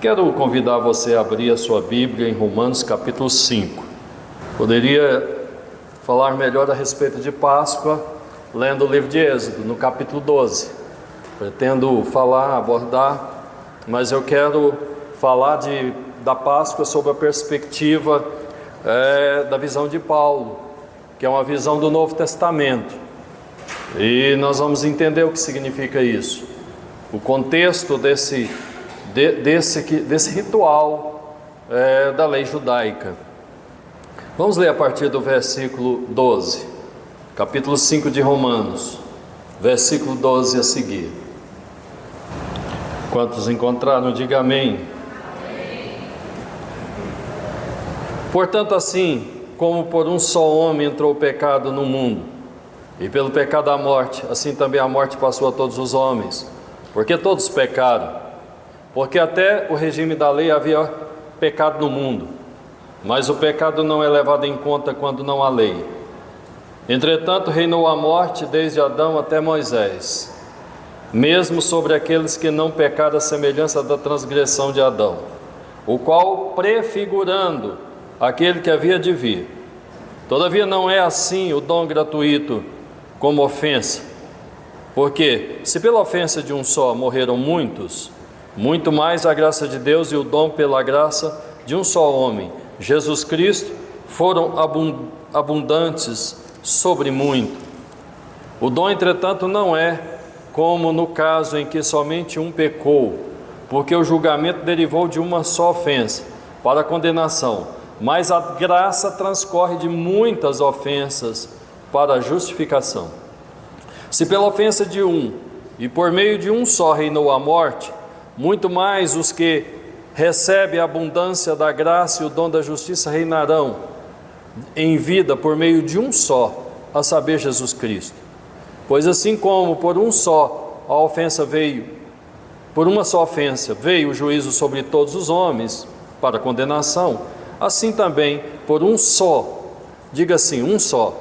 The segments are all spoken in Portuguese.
Quero convidar você a abrir a sua Bíblia em Romanos capítulo 5. Poderia falar melhor a respeito de Páscoa lendo o livro de Êxodo, no capítulo 12. Pretendo abordar, mas eu quero falar da Páscoa sob a perspectiva da visão de Paulo, que é uma visão do Novo Testamento. E nós vamos entender o que significa isso, o contexto desse ritual da lei judaica. Vamos ler a partir do versículo 12, capítulo 5 de Romanos, versículo 12 a seguir. Quantos encontraram, diga amém. Portanto, assim como por um só homem entrou o pecado no mundo, e pelo pecado a morte, assim também a morte passou a todos os homens, porque todos pecaram. Porque até o regime da lei havia pecado no mundo, mas o pecado não é levado em conta quando não há lei. Entretanto, reinou a morte desde Adão até Moisés, mesmo sobre aqueles que não pecaram à semelhança da transgressão de Adão, o qual prefigurando aquele que havia de vir. Todavia não é assim o dom gratuito como ofensa, porque se pela ofensa de um só morreram muitos, muito mais a graça de Deus e o dom pela graça de um só homem, Jesus Cristo, foram abundantes sobre muito. O dom, entretanto, não é como no caso em que somente um pecou, porque o julgamento derivou de uma só ofensa para a condenação, mas a graça transcorre de muitas ofensas para a justificação. Se pela ofensa de um e por meio de um só reinou a morte, muito mais os que recebem a abundância da graça e o dom da justiça reinarão em vida por meio de um só, a saber, Jesus Cristo. Pois assim como por uma só ofensa veio o juízo sobre todos os homens para condenação, assim também por um só, diga assim, um só,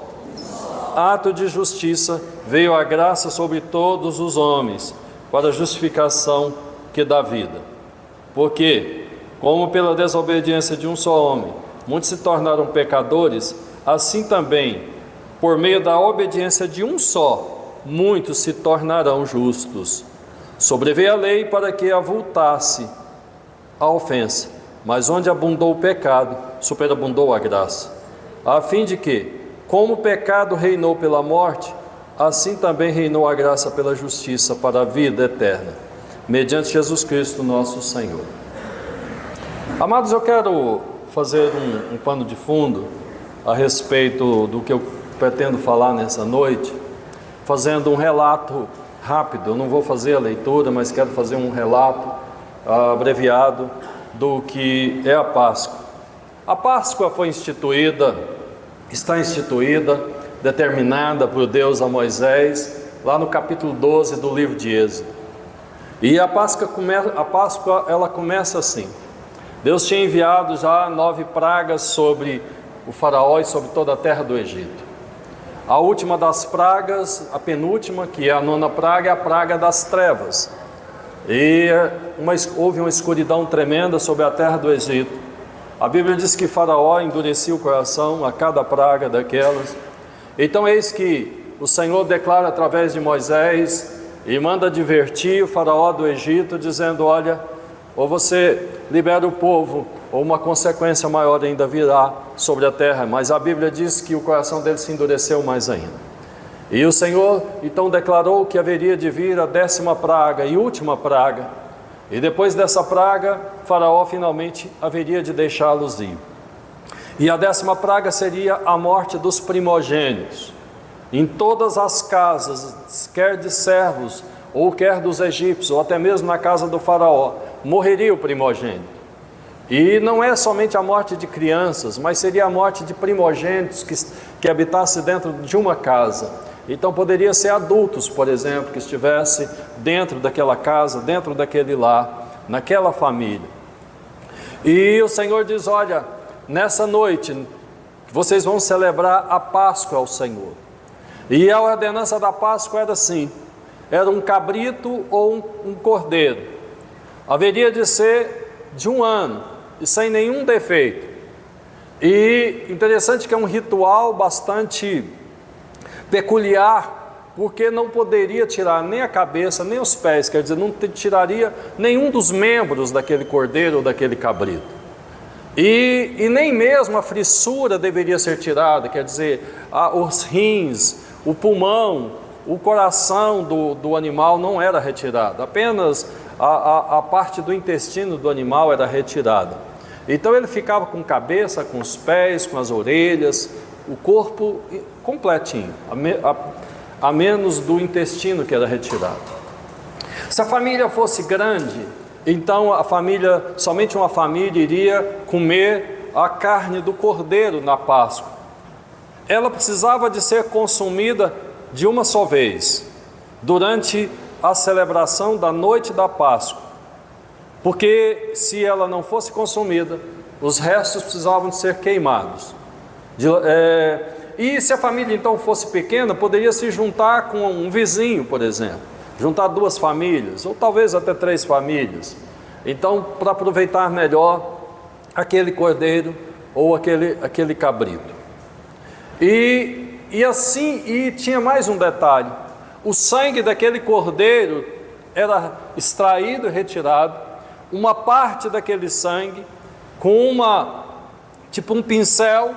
ato de justiça veio a graça sobre todos os homens para a justificação que dá vida. Porque, como pela desobediência de um só homem, muitos se tornaram pecadores, assim também, por meio da obediência de um só, muitos se tornarão justos. Sobreveio a lei para que avultasse a ofensa, mas onde abundou o pecado, superabundou a graça, a fim de que, como o pecado reinou pela morte, assim também reinou a graça pela justiça para a vida eterna, mediante Jesus Cristo nosso Senhor. Amados, eu quero fazer um pano de fundo a respeito do que eu pretendo falar nessa noite, fazendo um relato rápido. Eu não vou fazer a leitura, mas quero fazer um relato abreviado do que é a Páscoa. A Páscoa foi está instituída, determinada por Deus a Moisés, lá no capítulo 12 do livro de Êxodo. E a Páscoa ela começa assim. Deus tinha enviado já 9 pragas sobre o faraó e sobre toda a terra do Egito. A última das pragas, a penúltima, que é a 9ª praga, é a praga das trevas. E houve uma escuridão tremenda sobre a terra do Egito. A Bíblia diz que Faraó endurecia o coração a cada praga daquelas. Então eis que o Senhor declara através de Moisés e manda advertir o faraó do Egito, dizendo: olha, ou você libera o povo, ou uma consequência maior ainda virá sobre a terra. Mas a Bíblia diz que o coração dele se endureceu mais ainda. E o Senhor então declarou que haveria de vir a 10ª praga e última praga. E depois dessa praga, Faraó finalmente haveria de deixá-los ir. E a 10ª praga seria a morte dos primogênitos. Em todas as casas, quer de servos, ou quer dos egípcios, ou até mesmo na casa do faraó, morreria o primogênito. E não é somente a morte de crianças, mas seria a morte de primogênitos que habitasse dentro de uma casa. Então poderia ser adultos, por exemplo, que estivesse dentro daquela casa, dentro daquele lar, naquela família. E o Senhor diz: olha, nessa noite vocês vão celebrar a Páscoa ao Senhor. E a ordenança da Páscoa era assim: era um cabrito ou um cordeiro. Haveria de ser de um ano e sem nenhum defeito. E interessante que é um ritual bastante peculiar, porque não poderia tirar nem a cabeça, nem os pés, quer dizer, não tiraria nenhum dos membros daquele cordeiro ou daquele cabrito. E nem mesmo a frissura deveria ser tirada, quer dizer, os rins, o pulmão, o coração do animal não era retirado, apenas a parte do intestino do animal era retirada. Então ele ficava com cabeça, com os pés, com as orelhas, o corpo completinho, a menos do intestino que era retirado. Se a família fosse grande, então somente uma família iria comer a carne do cordeiro na Páscoa. Ela precisava de ser consumida de uma só vez, durante a celebração da noite da Páscoa, porque se ela não fosse consumida, os restos precisavam de ser queimados. E se a família então fosse pequena, poderia se juntar com um vizinho, por exemplo, juntar 2 famílias, ou talvez até 3 famílias, então para aproveitar melhor aquele cordeiro ou aquele cabrito. E assim, tinha mais um detalhe: o sangue daquele cordeiro era extraído e retirado, uma parte daquele sangue, com um pincel,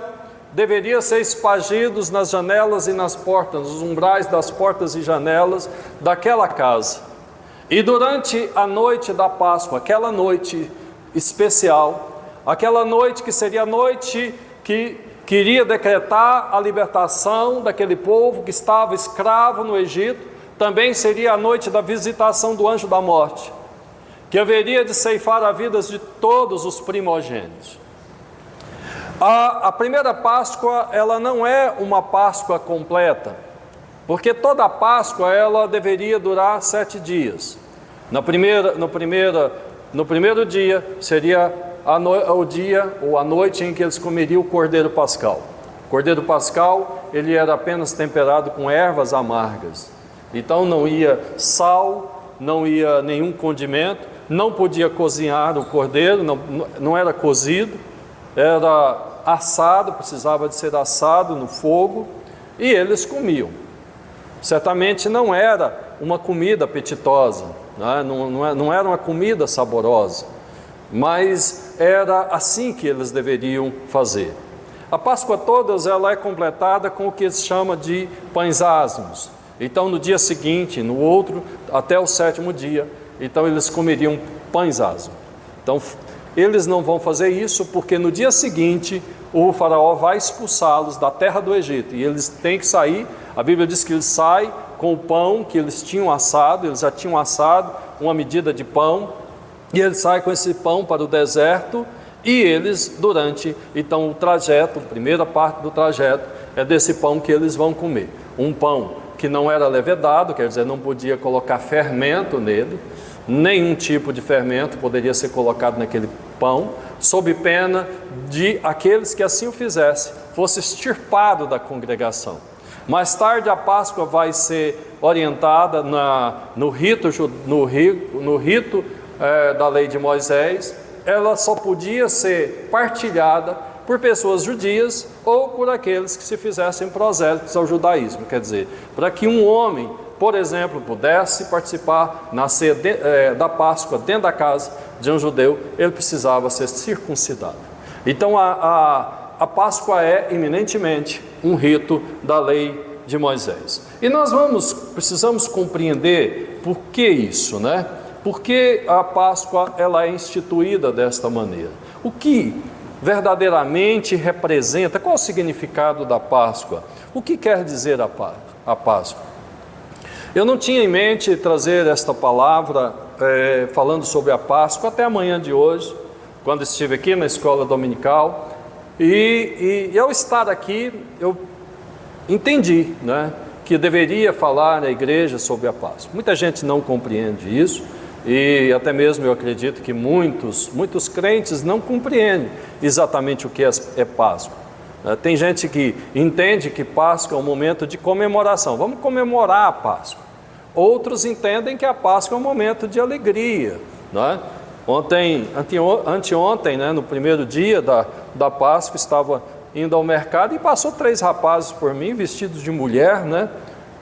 deveria ser espargidos nas janelas e nas portas, nos umbrais das portas e janelas daquela casa. E durante a noite da Páscoa, aquela noite especial, aquela noite que seria a noite que queria decretar a libertação daquele povo que estava escravo no Egito, também seria a noite da visitação do anjo da morte, que haveria de ceifar a vida de todos os primogênitos. A primeira Páscoa, ela não é uma Páscoa completa, porque toda a Páscoa ela deveria durar 7 dias. No primeiro dia seria o dia ou a noite em que eles comeriam o cordeiro pascal. O cordeiro pascal, ele era apenas temperado com ervas amargas. Então não ia sal, não ia nenhum condimento, não podia cozinhar o cordeiro, não era cozido, era assado, precisava de ser assado no fogo, e eles comiam. Certamente não era uma comida apetitosa, né? Não era uma comida saborosa, mas era assim que eles deveriam fazer. A Páscoa toda ela é completada com o que se chama de pães asmos. Então no dia seguinte, no outro, até o 7º dia, então eles comeriam pães asmos. Então eles não vão fazer isso porque no dia seguinte o faraó vai expulsá-los da terra do Egito, e eles têm que sair. A Bíblia diz que eles saem com o pão que eles tinham assado, eles já tinham assado uma medida de pão, e eles saem com esse pão para o deserto, e eles, durante então o trajeto, a primeira parte do trajeto, é desse pão que eles vão comer. Um pão que não era levedado, quer dizer, não podia colocar fermento nele, nenhum tipo de fermento poderia ser colocado naquele pão, sob pena de aqueles que assim o fizessem, fosse extirpado da congregação. Mais tarde a Páscoa vai ser orientada no rito da lei de Moisés. Ela só podia ser partilhada por pessoas judias ou por aqueles que se fizessem prosélitos ao judaísmo. Quer dizer, para que um homem, por exemplo, pudesse participar na ceia da Páscoa dentro da casa de um judeu, ele precisava ser circuncidado. Então a Páscoa é eminentemente um rito da lei de Moisés. E nós precisamos compreender por que isso, né? Por que a Páscoa ela é instituída desta maneira? O que verdadeiramente representa? Qual o significado da Páscoa? O que quer dizer a Páscoa? Eu não tinha em mente trazer esta palavra falando sobre a Páscoa até a manhã de hoje, quando estive aqui na escola dominical, e ao estar aqui eu entendi, né, que deveria falar na igreja sobre a Páscoa. Muita gente não compreende isso, e até mesmo eu acredito que muitos crentes não compreendem exatamente o que é Páscoa. Tem gente que entende que Páscoa é um momento de comemoração, vamos comemorar a Páscoa. Outros entendem que a Páscoa é um momento de alegria, não é? Anteontem, né, no primeiro dia da Páscoa, estava indo ao mercado e passou 3 rapazes por mim, vestidos de mulher, né?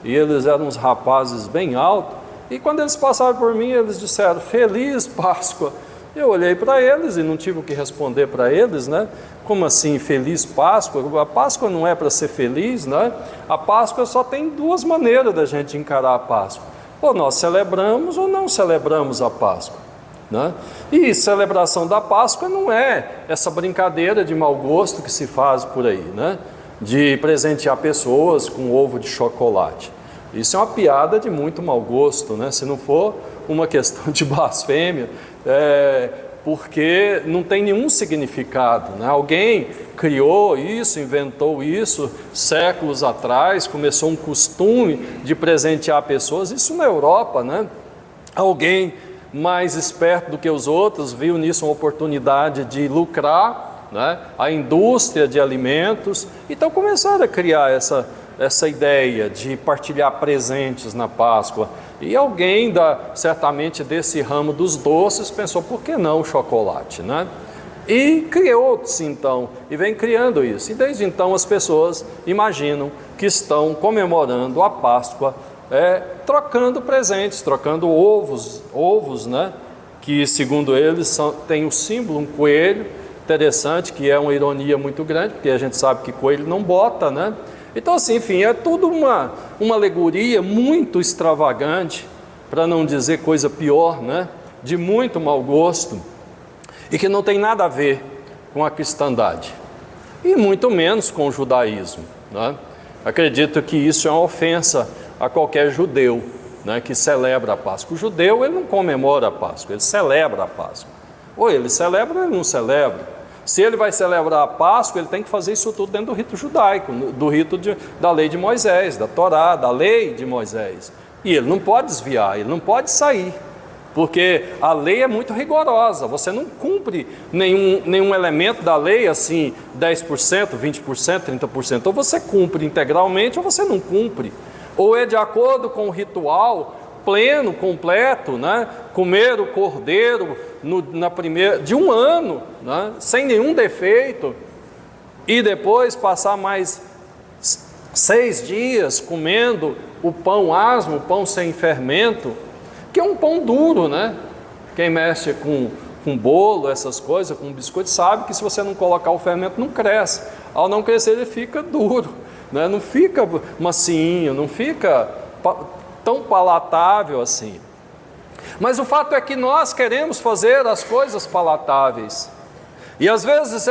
E eles eram uns rapazes bem altos. E quando eles passaram por mim, eles disseram: Feliz Páscoa. Eu olhei para eles e não tive o que responder para eles, né? Como assim, Feliz Páscoa? A Páscoa não é para ser feliz, né? A Páscoa só tem 2 maneiras da gente encarar a Páscoa: ou nós celebramos ou não celebramos a Páscoa, né? E celebração da Páscoa não é essa brincadeira de mau gosto que se faz por aí, né? De presentear pessoas com ovo de chocolate. Isso é uma piada de muito mau gosto, né? Se não for uma questão de blasfêmia, porque não tem nenhum significado, né? Alguém criou isso, inventou isso séculos atrás, começou um costume de presentear pessoas, isso na Europa, né? Alguém mais esperto do que os outros viu nisso uma oportunidade de lucrar, né? A indústria de alimentos, então começaram a criar essa ideia de partilhar presentes na Páscoa. E alguém, certamente desse ramo dos doces, pensou: por que não o chocolate, né? E criou-se então, e vem criando isso. E desde então as pessoas imaginam que estão comemorando a Páscoa, trocando presentes, trocando ovos, né? Que segundo eles tem o símbolo, um coelho, interessante, que é uma ironia muito grande, porque a gente sabe que coelho não bota, né? Então assim, enfim, é tudo uma alegoria muito extravagante, para não dizer coisa pior, né? De muito mau gosto, e que não tem nada a ver com a cristandade, e muito menos com o judaísmo, né? Acredito que isso é uma ofensa a qualquer judeu, né, que celebra a Páscoa. O judeu, ele não comemora a Páscoa, ele celebra a Páscoa. Ou ele celebra ou ele não celebra. Se ele vai celebrar a Páscoa, ele tem que fazer isso tudo dentro do rito judaico, do rito da lei de Moisés, da Torá, da lei de Moisés. E ele não pode desviar, ele não pode sair, porque a lei é muito rigorosa. Você não cumpre nenhum elemento da lei, assim, 10%, 20%, 30%. Ou você cumpre integralmente, ou você não cumpre. Ou é de acordo com o ritual pleno, completo, né? Comer o cordeiro de 1 ano, né? Sem nenhum defeito, e depois passar mais 6 dias comendo o pão asmo, o pão sem fermento, que é um pão duro, né? Quem mexe com bolo, essas coisas, com biscoito, sabe que se você não colocar o fermento, não cresce. Ao não crescer, ele fica duro, né? Não fica macinho, não fica tão palatável assim. Mas o fato é que nós queremos fazer as coisas palatáveis, e às vezes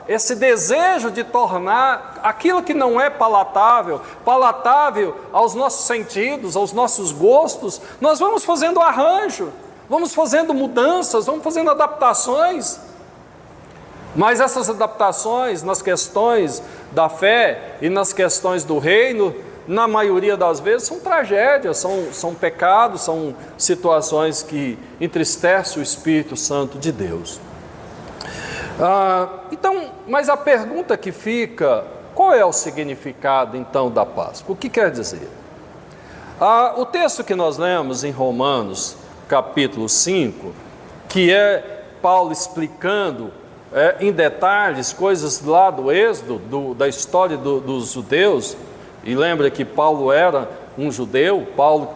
esse desejo de tornar aquilo que não é palatável aos nossos sentidos, aos nossos gostos, nós vamos fazendo arranjo, vamos fazendo mudanças, vamos fazendo adaptações. Mas essas adaptações nas questões da fé e nas questões do reino, na maioria das vezes são tragédias, são pecados, são situações que entristecem o Espírito Santo de Deus. Então, mas a pergunta que fica: qual é o significado então da Páscoa? O que quer dizer? O texto que nós lemos em Romanos capítulo 5, que é Paulo explicando em detalhes coisas lá do Êxodo, da história dos judeus. E lembra que Paulo era um judeu. Paulo,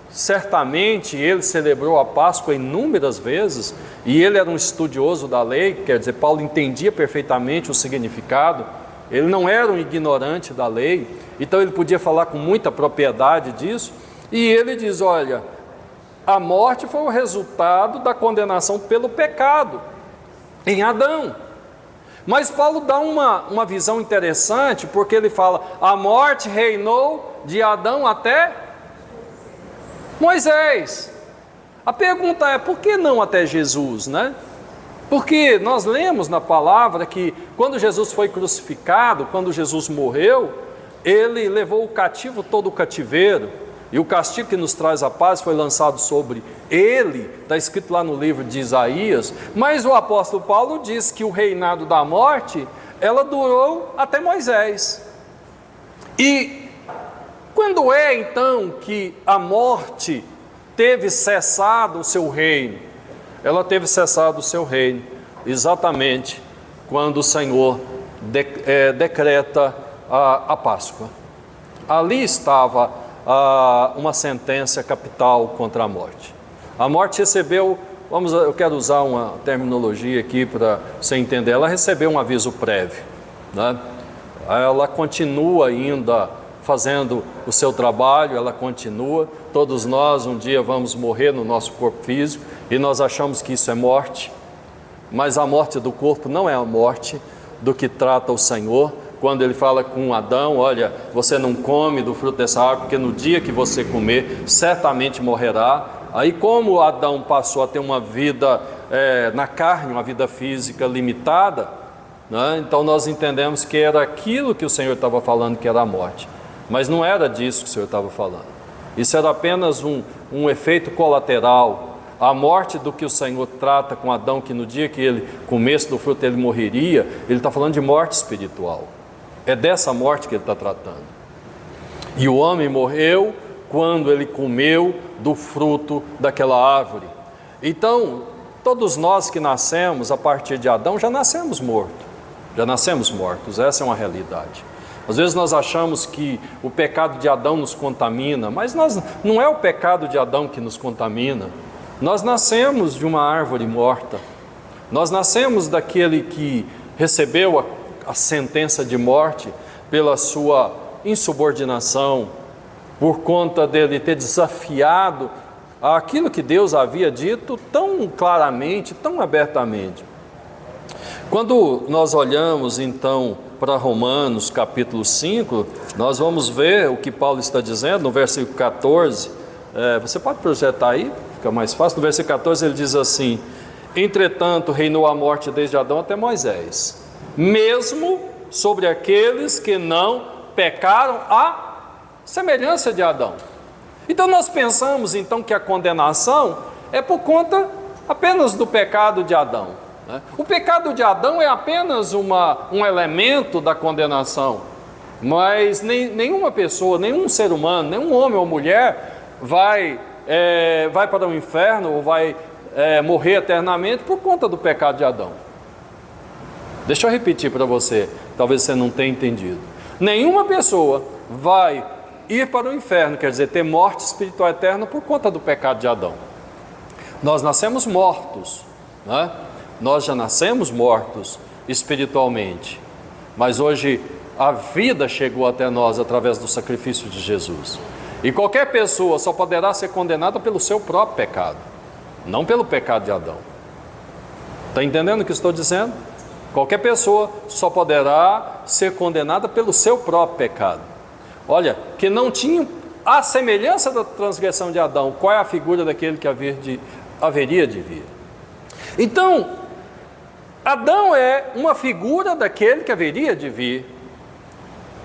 certamente, ele celebrou a Páscoa inúmeras vezes, e ele era um estudioso da lei, quer dizer, Paulo entendia perfeitamente o significado, ele não era um ignorante da lei, então ele podia falar com muita propriedade disso. E ele diz: olha, a morte foi o resultado da condenação pelo pecado em Adão. Mas Paulo dá uma visão interessante, porque ele fala: a morte reinou de Adão até Moisés. A pergunta é: por que não até Jesus, né? Porque nós lemos na palavra que quando Jesus foi crucificado, quando Jesus morreu, ele levou o cativo todo o cativeiro, e o castigo que nos traz a paz foi lançado sobre ele, está escrito lá no livro de Isaías. Mas o apóstolo Paulo diz que o reinado da morte, ela durou até Moisés. E quando é então que a morte teve cessado o seu reino? ela teve cessado o seu reino, exatamente quando o Senhor decreta a Páscoa. Ali estava uma sentença capital contra a morte. A morte recebeu, eu quero usar uma terminologia aqui para você entender, ela recebeu um aviso prévio, né? Ela continua ainda fazendo o seu trabalho, ela continua. Todos nós um dia vamos morrer no nosso corpo físico e nós achamos que isso é morte, mas a morte do corpo não é a morte do que trata o Senhor. Quando ele fala com Adão, olha, você não come do fruto dessa árvore, porque no dia que você comer, certamente morrerá. Aí como Adão passou a ter uma vida na carne, uma vida física limitada, né? Então nós entendemos que era aquilo que o Senhor estava falando, que era a morte. Mas não era disso que o Senhor estava falando. Isso era apenas um efeito colateral. A morte do que o Senhor trata com Adão, que no dia que ele comesse do fruto ele morreria, ele está falando de morte espiritual. É dessa morte que ele está tratando. E o homem morreu quando ele comeu do fruto daquela árvore. Então, todos nós que nascemos a partir de Adão já nascemos mortos. Já nascemos mortos, essa é uma realidade. Às vezes nós achamos que o pecado de Adão nos contamina, mas não é o pecado de Adão que nos contamina. Nós nascemos de uma árvore morta. Nós nascemos daquele que recebeu a sentença de morte pela sua insubordinação, por conta dele ter desafiado aquilo que Deus havia dito tão claramente, tão abertamente. Quando nós olhamos então para Romanos capítulo 5, nós vamos ver o que Paulo está dizendo no versículo 14. Você pode projetar aí, fica mais fácil. No versículo 14 ele diz assim: entretanto reinou a morte desde Adão até Moisés, mesmo sobre aqueles que não pecaram à semelhança de Adão. Então nós pensamos então que a condenação é por conta apenas do pecado de Adão, né? O pecado de Adão é apenas um elemento da condenação, mas nenhuma pessoa, nenhum ser humano, nenhum homem ou mulher vai para o inferno ou vai morrer eternamente por conta do pecado de Adão. Deixa eu repetir para você, talvez você não tenha entendido. Nenhuma pessoa vai ir para o inferno, quer dizer, ter morte espiritual eterna por conta do pecado de Adão. Nós nascemos mortos, né? Nós já nascemos mortos espiritualmente, mas hoje a vida chegou até nós através do sacrifício de Jesus. E qualquer pessoa só poderá ser condenada pelo seu próprio pecado, não pelo pecado de Adão. Está entendendo o que estou dizendo? Qualquer pessoa só poderá ser condenada pelo seu próprio pecado. Olha, que não tinha a semelhança da transgressão de Adão. Qual é a figura daquele que haveria de vir? Então, Adão é uma figura daquele que haveria de vir.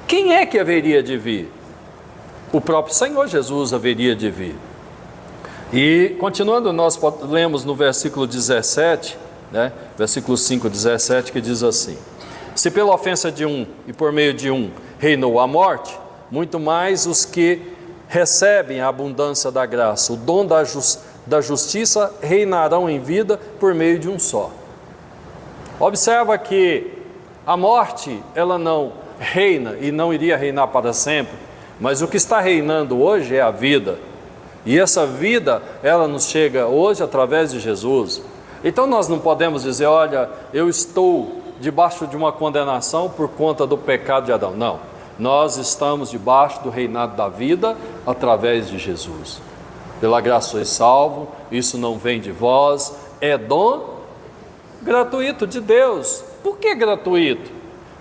Quem é que haveria de vir? O próprio Senhor Jesus haveria de vir. E continuando, nós lemos no versículo 17, né? Versículo 5, 17, que diz assim: se pela ofensa de um e por meio de um reinou a morte, muito mais os que recebem a abundância da graça, o dom da justiça, reinarão em vida por meio de um só. Observa que a morte, ela não reina e não iria reinar para sempre, mas o que está reinando hoje é a vida. E essa vida, ela nos chega hoje através de Jesus. Então nós não podemos dizer, olha, eu estou debaixo de uma condenação por conta do pecado de Adão. Não, nós estamos debaixo do reinado da vida através de Jesus. Pela graça sois salvo, isso não vem de vós, é dom gratuito de Deus. Por que gratuito?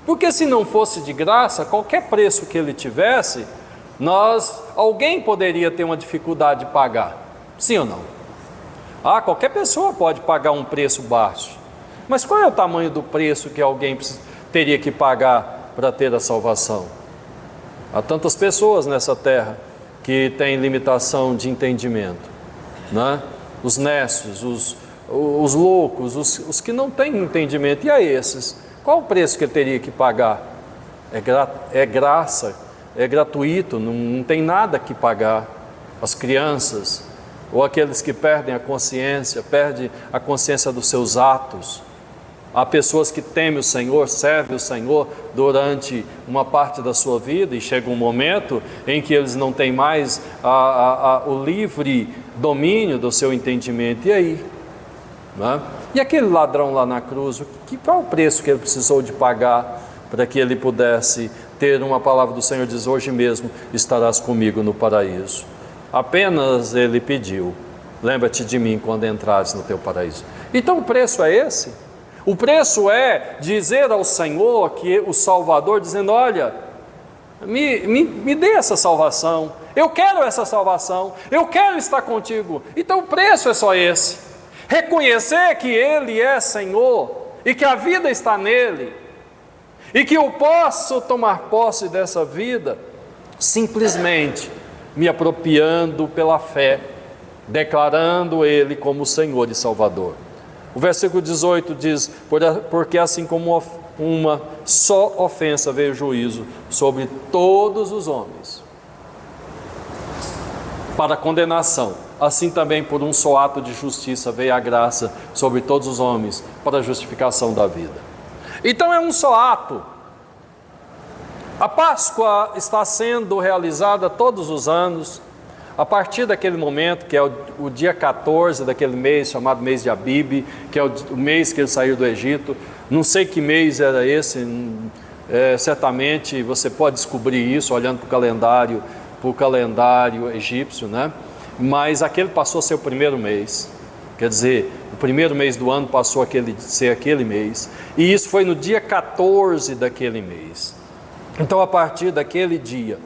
Porque se não fosse de graça, qualquer preço que ele tivesse, alguém poderia ter uma dificuldade de pagar. Sim ou não? Qualquer pessoa pode pagar um preço baixo. Mas qual é o tamanho do preço que alguém teria que pagar para ter a salvação? Há tantas pessoas nessa terra que têm limitação de entendimento, né? Os nécios, os loucos, os que não têm entendimento. E a esses, qual o preço que ele teria que pagar? É graça, é gratuito, não tem nada que pagar. As crianças, ou aqueles que perdem a consciência dos seus atos. Há pessoas que temem o Senhor, servem o Senhor durante uma parte da sua vida e chega um momento em que eles não têm mais o livre domínio do seu entendimento. E aí? Né? E aquele ladrão lá na cruz, qual o preço que ele precisou de pagar para que ele pudesse ter uma palavra do Senhor, diz: hoje mesmo estarás comigo no paraíso? Apenas ele pediu: lembra-te de mim quando entrares no teu paraíso. Então o preço é esse. O preço é dizer ao Senhor, que o Salvador, dizendo: olha, me dê essa salvação, eu quero essa salvação, eu quero estar contigo. Então o preço é só esse: reconhecer que Ele é Senhor e que a vida está nele, e que eu posso tomar posse dessa vida simplesmente me apropriando pela fé, declarando Ele como Senhor e Salvador. O versículo 18 diz: porque assim como uma só ofensa veio juízo sobre todos os homens para condenação, assim também por um só ato de justiça veio a graça sobre todos os homens para a justificação da vida. Então é um só ato. A Páscoa está sendo realizada todos os anos, a partir daquele momento, que é o dia 14 daquele mês, chamado mês de Abib, que é o mês que ele saiu do Egito. Não sei que mês era esse, certamente você pode descobrir isso olhando para o calendário egípcio, né? Mas aquele passou a ser o primeiro mês, quer dizer, o primeiro mês do ano passou a ser aquele mês, e isso foi no dia 14 daquele mês. Então, a partir daquele dia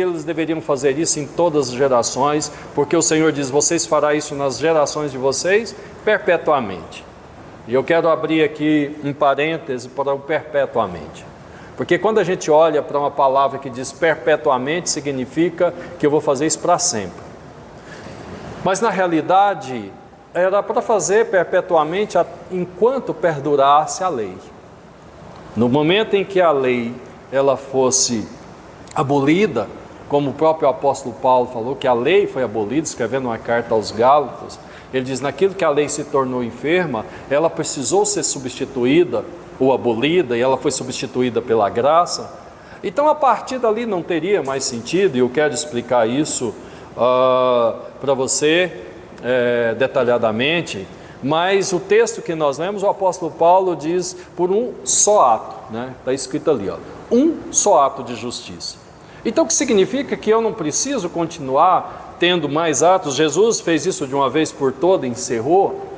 eles deveriam fazer isso em todas as gerações, porque o Senhor diz: vocês farão isso nas gerações de vocês perpetuamente. E eu quero abrir aqui um parêntese para o perpetuamente, porque quando a gente olha para uma palavra que diz perpetuamente, significa que eu vou fazer isso para sempre. Mas na realidade era para fazer perpetuamente enquanto perdurasse a lei. No momento em que a lei ela fosse abolida, como o próprio apóstolo Paulo falou que a lei foi abolida, escrevendo uma carta aos Gálatas, ele diz: naquilo que a lei se tornou enferma, ela precisou ser substituída ou abolida, e ela foi substituída pela graça. Então a partir dali não teria mais sentido, e eu quero explicar isso para você detalhadamente. Mas o texto que nós lemos, o apóstolo Paulo diz: por um só ato, né? Está escrito ali, um só ato de justiça. Então o que significa que eu não preciso continuar tendo mais atos. Jesus fez isso de uma vez por toda, encerrou,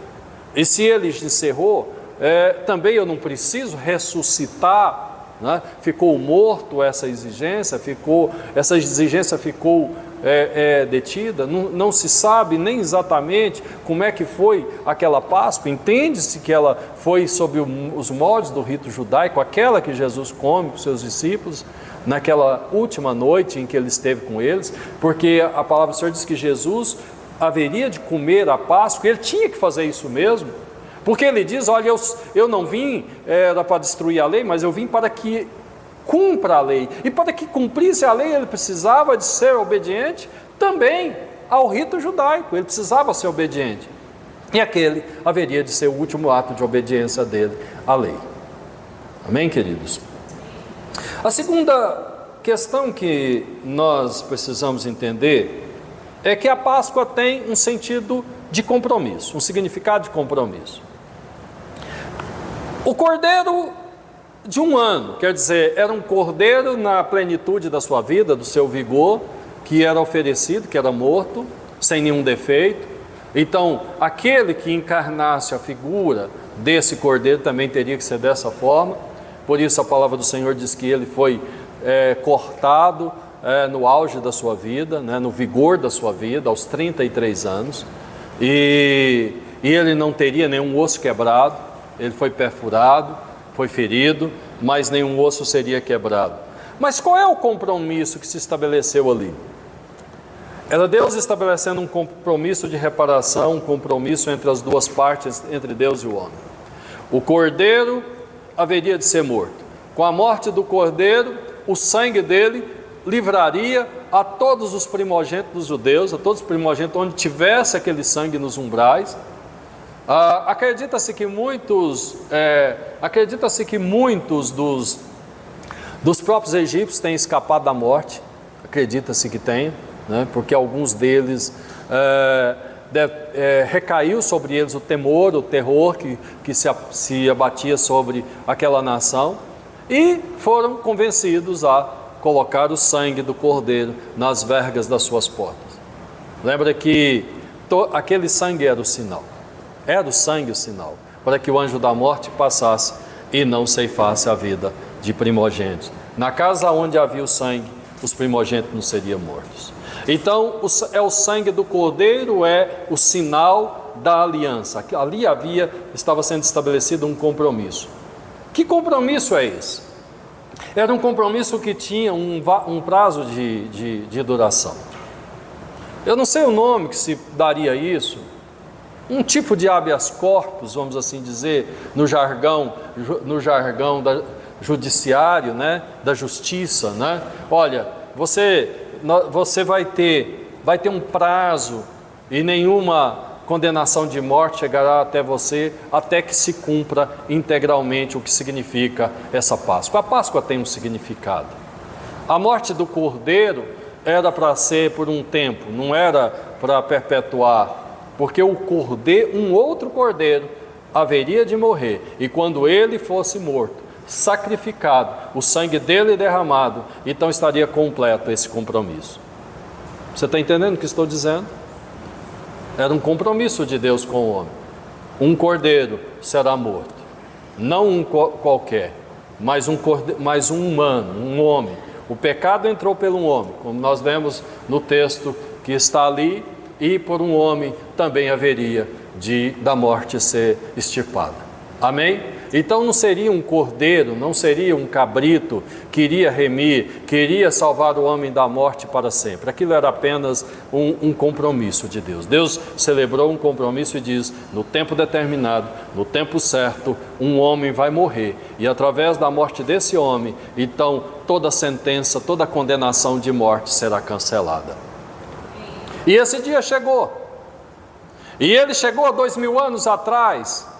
e se ele encerrou, também eu não preciso ressuscitar, né? Ficou morto essa exigência ficou detida, não se sabe nem exatamente como é que foi aquela Páscoa. Entende-se que ela foi sob os moldes do rito judaico, aquela que Jesus come com seus discípulos, naquela última noite em que ele esteve com eles, porque a palavra do Senhor diz que Jesus haveria de comer a Páscoa, e ele tinha que fazer isso mesmo, porque ele diz: olha, eu não vim para destruir a lei, mas eu vim para que cumpra a lei, e para que cumprisse a lei ele precisava de ser obediente também ao rito judaico, ele precisava ser obediente, e aquele haveria de ser o último ato de obediência dele à lei. Amém, queridos? A segunda questão que nós precisamos entender é que a Páscoa tem um sentido de compromisso, um significado de compromisso. O cordeiro de um ano, quer dizer, era um cordeiro na plenitude da sua vida, do seu vigor, que era oferecido, que era morto, sem nenhum defeito. Então, aquele que encarnasse a figura desse cordeiro também teria que ser dessa forma. Por isso a palavra do Senhor diz que ele foi cortado no auge da sua vida, né, no vigor da sua vida, aos 33 anos, e ele não teria nenhum osso quebrado. Ele foi perfurado, foi ferido, mas nenhum osso seria quebrado. Mas qual é o compromisso que se estabeleceu ali? Era Deus estabelecendo um compromisso de reparação, um compromisso entre as duas partes, entre Deus e o homem. O cordeiro haveria de ser morto. Com a morte do cordeiro, o sangue dele livraria a todos os primogênitos dos judeus, a todos os primogênitos onde tivesse aquele sangue nos umbrais. Acredita-se que muitos dos próprios egípcios têm escapado da morte, acredita-se que tenham, né? Porque alguns deles recaiu sobre eles o temor, o terror que se abatia sobre aquela nação, e foram convencidos a colocar o sangue do cordeiro nas vergas das suas portas. Lembra que aquele sangue era o sinal, era o sangue o sinal, para que o anjo da morte passasse e não ceifasse a vida de primogênitos. Na casa onde havia o sangue, os primogênitos não seriam mortos. Então, o sangue do cordeiro é o sinal da aliança. Ali estava sendo estabelecido um compromisso. Que compromisso é esse? Era um compromisso que tinha um prazo de duração. Eu não sei o nome que se daria a isso, um tipo de habeas corpus, vamos assim dizer, no jargão judiciário, né, da justiça, né? Olha, você vai ter um prazo e nenhuma condenação de morte chegará até você até que se cumpra integralmente o que significa essa Páscoa. A Páscoa tem um significado. A morte do cordeiro era para ser por um tempo, não era para perpetuar, porque um outro cordeiro haveria de morrer, e quando ele fosse morto, sacrificado, o sangue dele derramado, então estaria completo esse compromisso. Você está entendendo o que estou dizendo? Era um compromisso de Deus com o homem. Um cordeiro será morto, não um qualquer, mas um humano, um homem. O pecado entrou pelo homem, como nós vemos no texto que está ali, e por um homem também haveria da morte ser extirpada. Amém? Então não seria um cordeiro, não seria um cabrito que iria remir, que iria salvar o homem da morte para sempre. Aquilo era apenas um compromisso de Deus. Deus celebrou um compromisso e diz: no tempo determinado, no tempo certo, um homem vai morrer, e através da morte desse homem, então toda sentença, toda condenação de morte será cancelada. E esse dia chegou, e ele chegou há 2000 anos atrás.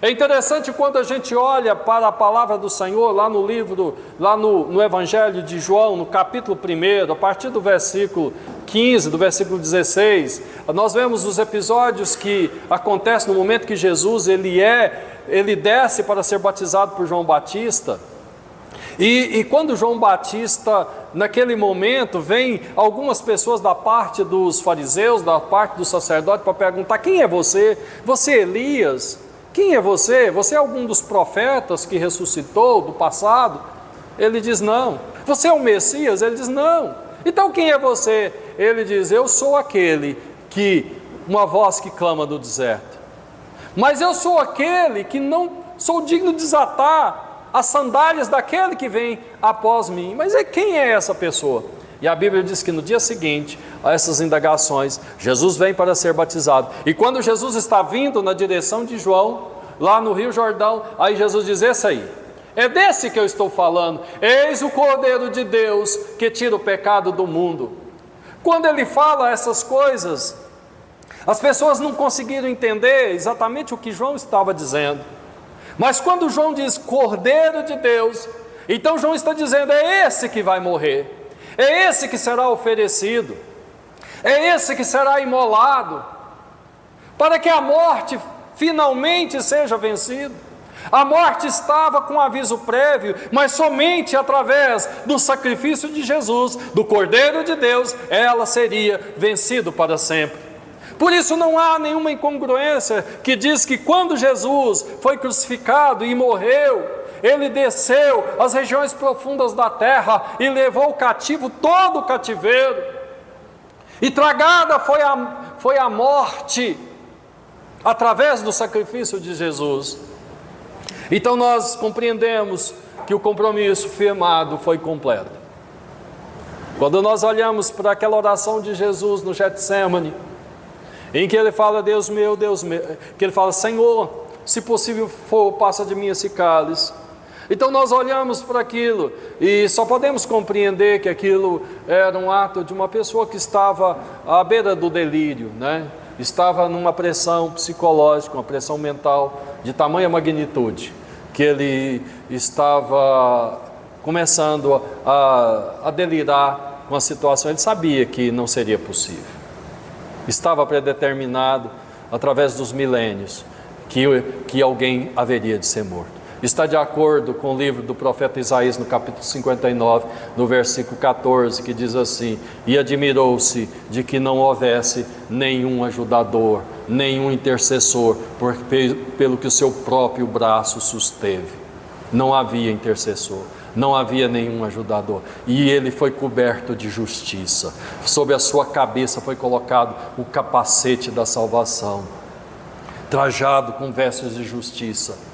É interessante quando a gente olha para a palavra do Senhor lá no livro, lá no Evangelho de João, no capítulo 1, a partir do versículo 15, do versículo 16, nós vemos os episódios que acontecem no momento que Jesus ele desce para ser batizado por João Batista. E quando João Batista, naquele momento, vem algumas pessoas da parte dos fariseus, da parte do sacerdote, para perguntar: quem é você? Você é Elias? Quem é você? Você é algum dos profetas que ressuscitou do passado? Ele diz: não. Você é o Messias? Ele diz: não. Então quem é você? Ele diz: eu sou aquele uma voz que clama do deserto. Mas eu sou aquele que não sou digno de desatar as sandálias daquele que vem após mim. Mas quem é essa pessoa? E a Bíblia diz que no dia seguinte a essas indagações, Jesus vem para ser batizado. E quando Jesus está vindo na direção de João, lá no Rio Jordão, aí Jesus diz: esse aí, é desse que eu estou falando. Eis o Cordeiro de Deus que tira o pecado do mundo. Quando ele fala essas coisas, as pessoas não conseguiram entender exatamente o que João estava dizendo. Mas quando João diz Cordeiro de Deus, então João está dizendo: é esse que vai morrer. É esse que será oferecido, é esse que será imolado, para que a morte finalmente seja vencida. A morte estava com aviso prévio, mas somente através do sacrifício de Jesus, do Cordeiro de Deus, ela seria vencida para sempre. Por isso não há nenhuma incongruência que diz que quando Jesus foi crucificado e morreu, ele desceu às regiões profundas da terra e levou cativo todo o cativeiro, e tragada foi a morte através do sacrifício de Jesus. Então nós compreendemos que o compromisso firmado foi completo. Quando nós olhamos para aquela oração de Jesus no Getsêmani, em que ele fala: Deus meu, que ele fala: Senhor, se possível for, passa de mim esse cálice. Então nós olhamos para aquilo e só podemos compreender que aquilo era um ato de uma pessoa que estava à beira do delírio, né? Estava numa pressão psicológica, uma pressão mental de tamanha magnitude, que ele estava começando a delirar com a situação. Ele sabia que não seria possível. Estava predeterminado, através dos milênios, que alguém haveria de ser morto. Está de acordo com o livro do profeta Isaías, no capítulo 59, no versículo 14, que diz assim: e admirou-se de que não houvesse nenhum ajudador, nenhum intercessor, pelo que o seu próprio braço susteve. Não havia intercessor, não havia nenhum ajudador, e ele foi coberto de justiça. Sobre a sua cabeça foi colocado o capacete da salvação, trajado com vestes de justiça.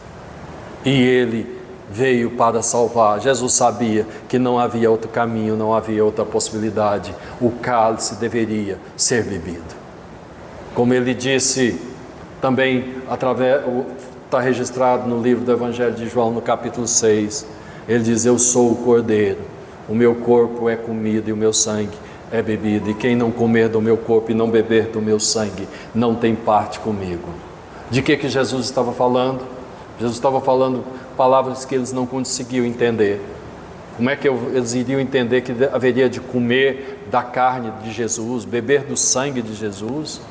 E ele veio para salvar. Jesus sabia que não havia outro caminho, não havia outra possibilidade. O cálice deveria ser bebido. Como ele disse também, está registrado no livro do Evangelho de João, no capítulo 6, ele diz: eu sou o Cordeiro, o meu corpo é comido e o meu sangue é bebido, e quem não comer do meu corpo e não beber do meu sangue, não tem parte comigo. De que Jesus estava falando? Jesus estava falando palavras que eles não conseguiam entender. Como é que eles iriam entender que haveria de comer da carne de Jesus, beber do sangue de Jesus?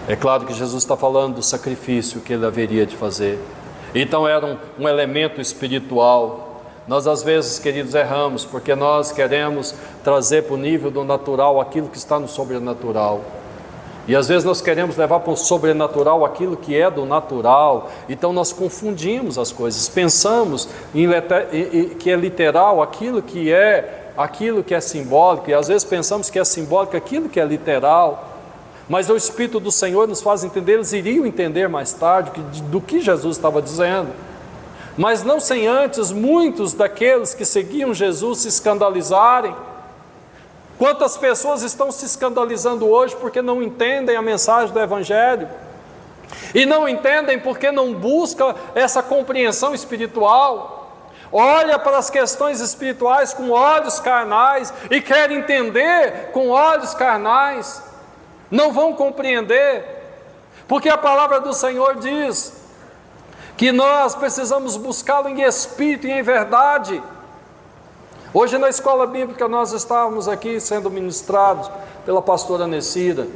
É claro que Jesus está falando do sacrifício que ele haveria de fazer. Então era um elemento espiritual. Nós às vezes, queridos, erramos, porque nós queremos trazer para o nível do natural aquilo que está no sobrenatural. E às vezes nós queremos levar para o sobrenatural aquilo que é do natural. Então nós confundimos as coisas, pensamos que é literal aquilo que é simbólico, e às vezes pensamos que é simbólico aquilo que é literal. Mas o Espírito do Senhor nos faz entender, eles iriam entender mais tarde do que Jesus estava dizendo. Mas não sem antes muitos daqueles que seguiam Jesus se escandalizarem. Quantas pessoas estão se escandalizando hoje porque não entendem a mensagem do Evangelho? E não entendem porque não buscam essa compreensão espiritual. Olha para as questões espirituais com olhos carnais e quer entender com olhos carnais. Não vão compreender, porque a palavra do Senhor diz que nós precisamos buscá-lo em espírito e em verdade. Hoje na escola bíblica nós estávamos aqui sendo ministrados pela pastora Necida,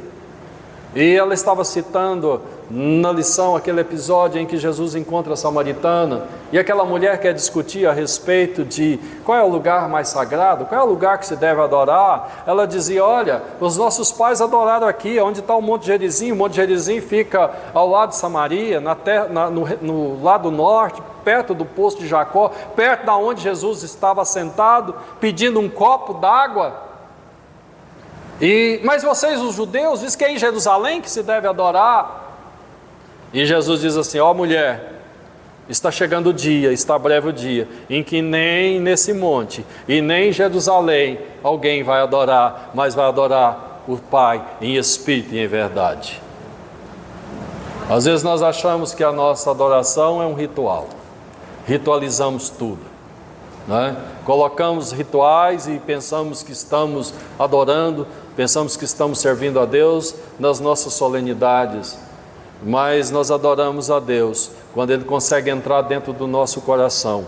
e ela estava citando na lição aquele episódio em que Jesus encontra a samaritana, e aquela mulher quer discutir a respeito de qual é o lugar mais sagrado, qual é o lugar que se deve adorar. Ela dizia: olha, os nossos pais adoraram aqui, onde está o Monte Gerizim. O Monte Gerizim fica ao lado de Samaria, no lado norte, perto do poço de Jacó, perto da onde Jesus estava sentado, pedindo um copo d'água. Mas vocês, os judeus, dizem que é em Jerusalém que se deve adorar. E Jesus diz assim: ó mulher, está chegando o dia, está breve o dia, em que nem nesse monte e nem em Jerusalém alguém vai adorar, mas vai adorar o Pai em espírito e em verdade. Às vezes nós achamos que a nossa adoração é um ritual, ritualizamos tudo, né? Colocamos rituais e pensamos que estamos adorando, pensamos que estamos servindo a Deus nas nossas solenidades, mas nós adoramos a Deus quando Ele consegue entrar dentro do nosso coração,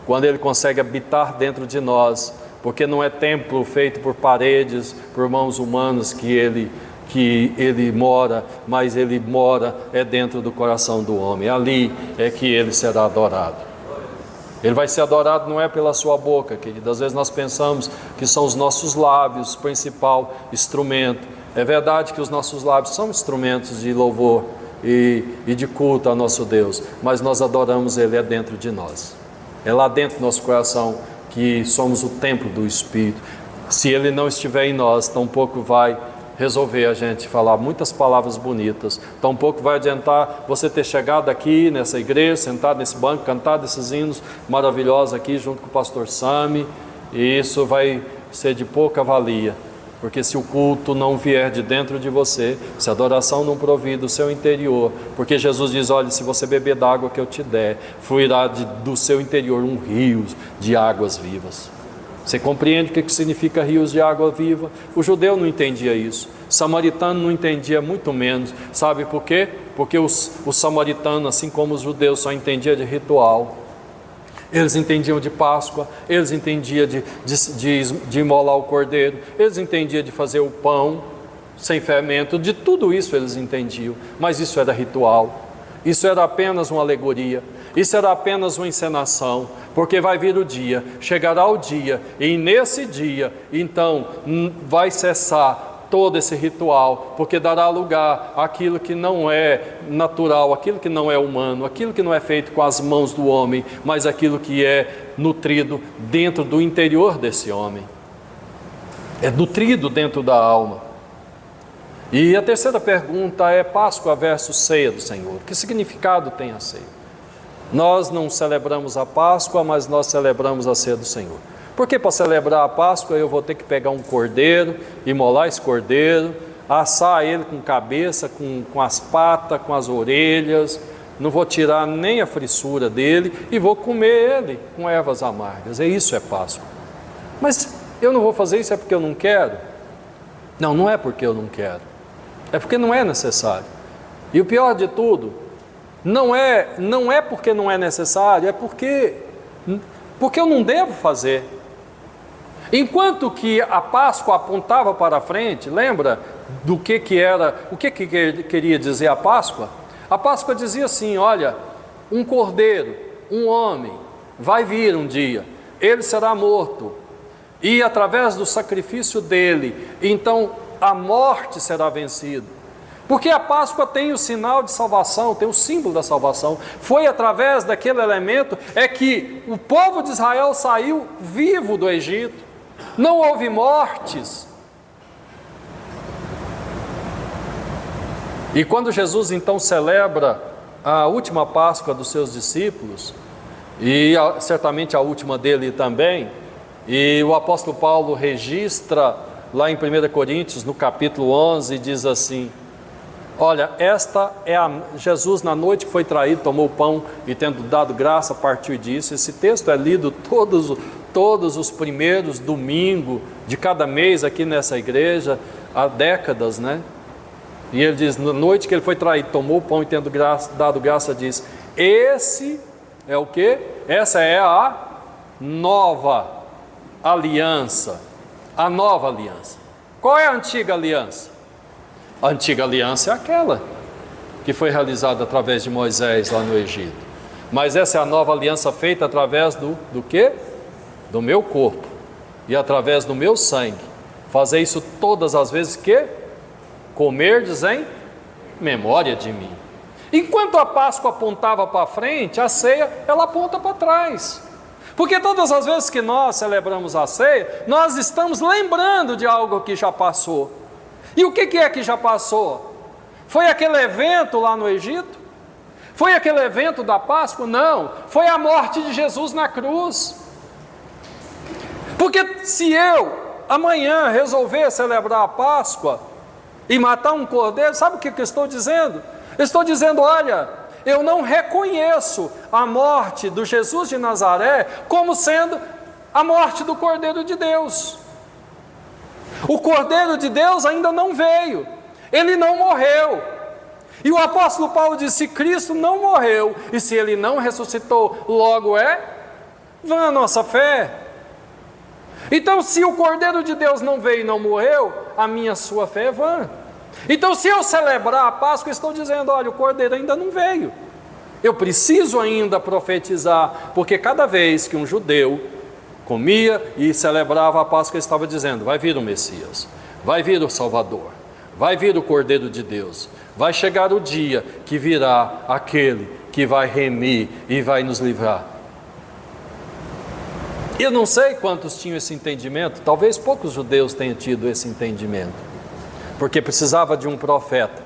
quando Ele consegue habitar dentro de nós, porque não é templo feito por paredes, por mãos humanas que Ele mora, mas Ele mora dentro do coração do homem. Ali é que Ele será adorado. Ele vai ser adorado não é pela sua boca, querido. Às vezes nós pensamos que são os nossos lábios o principal instrumento. É verdade que os nossos lábios são instrumentos de louvor e de culto ao nosso Deus, mas nós adoramos Ele dentro de nós. É lá dentro do nosso coração que somos o templo do Espírito. Se Ele não estiver em nós, tampouco vai resolver a gente falar muitas palavras bonitas, tampouco vai adiantar você ter chegado aqui nessa igreja, sentado nesse banco, cantado esses hinos maravilhosos aqui junto com o pastor Sami, e isso vai ser de pouca valia Porque se o culto não vier de dentro de você, se a adoração não provir do seu interior, porque Jesus diz, olha, se você beber da água que eu te der, fluirá do seu interior um rio de águas vivas. Você compreende o que significa rios de água viva? O judeu não entendia isso, o samaritano não entendia muito menos. Sabe por quê? Porque os samaritanos, assim como os judeus, só entendiam de ritual. Eles entendiam de Páscoa, eles entendiam de imolar o cordeiro, eles entendiam de fazer o pão sem fermento, de tudo isso eles entendiam, mas isso era ritual, isso era apenas uma alegoria, isso era apenas uma encenação, porque vai vir o dia, chegará o dia, e nesse dia, então, vai cessar todo esse ritual, porque dará lugar àquilo que não é natural, aquilo que não é humano, aquilo que não é feito com as mãos do homem, mas aquilo que é nutrido dentro do interior desse homem, é nutrido dentro da alma. E a terceira pergunta é Páscoa versus ceia do Senhor. Que significado tem a ceia? Nós não celebramos a Páscoa, mas nós celebramos a ceia do Senhor. Porque para celebrar a Páscoa eu vou ter que pegar um cordeiro, imolar esse cordeiro, assar ele com cabeça, com as patas, com as orelhas, não vou tirar nem a frissura dele e vou comer ele com ervas amargas. Isso é Páscoa. Mas eu não vou fazer isso é porque eu não quero? Não, não é porque eu não quero, é porque não é necessário. E o pior de tudo, não é porque não é necessário, é porque eu não devo fazer. Enquanto que a Páscoa apontava para frente, lembra do que era, o que queria dizer a Páscoa? A Páscoa dizia assim, olha, um cordeiro, um homem, vai vir um dia, ele será morto, e através do sacrifício dele, então a morte será vencida. Porque a Páscoa tem o sinal de salvação, tem o símbolo da salvação. Foi através daquele elemento é que o povo de Israel saiu vivo do Egito. Não houve mortes. E quando Jesus então celebra a última Páscoa dos seus discípulos, e certamente a última dele também, e o apóstolo Paulo registra lá em 1 Coríntios, no capítulo 11, diz assim, olha, esta é Jesus na noite que foi traído, tomou o pão e tendo dado graça, partiu disso. Esse texto é lido todos os primeiros domingos de cada mês aqui nessa igreja, há décadas, né? E ele diz, na noite que ele foi traído, tomou o pão e tendo dado graça, diz, esse é o quê? Essa é a nova aliança, a nova aliança. Qual é a antiga aliança? A antiga aliança é aquela que foi realizada através de Moisés lá no Egito. Mas essa é a nova aliança feita através do quê? Do meu corpo e através do meu sangue. Fazer isso todas as vezes que comerdes em memória de mim. Enquanto a Páscoa apontava para frente, a ceia, ela aponta para trás. Porque todas as vezes que nós celebramos a ceia, nós estamos lembrando de algo que já passou. E o que é que já passou? Foi aquele evento lá no Egito? Foi aquele evento da Páscoa? Não, foi a morte de Jesus na cruz. Porque se eu amanhã resolver celebrar a Páscoa e matar um cordeiro, sabe o que eu estou dizendo? Eu estou dizendo, olha, eu não reconheço a morte do Jesus de Nazaré como sendo a morte do Cordeiro de Deus. O Cordeiro de Deus ainda não veio, ele não morreu. E o apóstolo Paulo disse, se Cristo não morreu e se ele não ressuscitou, logo é vã a nossa fé. Então se o Cordeiro de Deus não veio e não morreu, a minha sua fé é vã. Então se eu celebrar a Páscoa, estou dizendo, olha, o Cordeiro ainda não veio. Eu preciso ainda profetizar, porque cada vez que um judeu comia e celebrava a Páscoa, estava dizendo, vai vir o Messias, vai vir o Salvador, vai vir o Cordeiro de Deus, vai chegar o dia que virá aquele que vai remir e vai nos livrar. Eu não sei quantos tinham esse entendimento, talvez poucos judeus tenham tido esse entendimento, porque precisava de um profeta,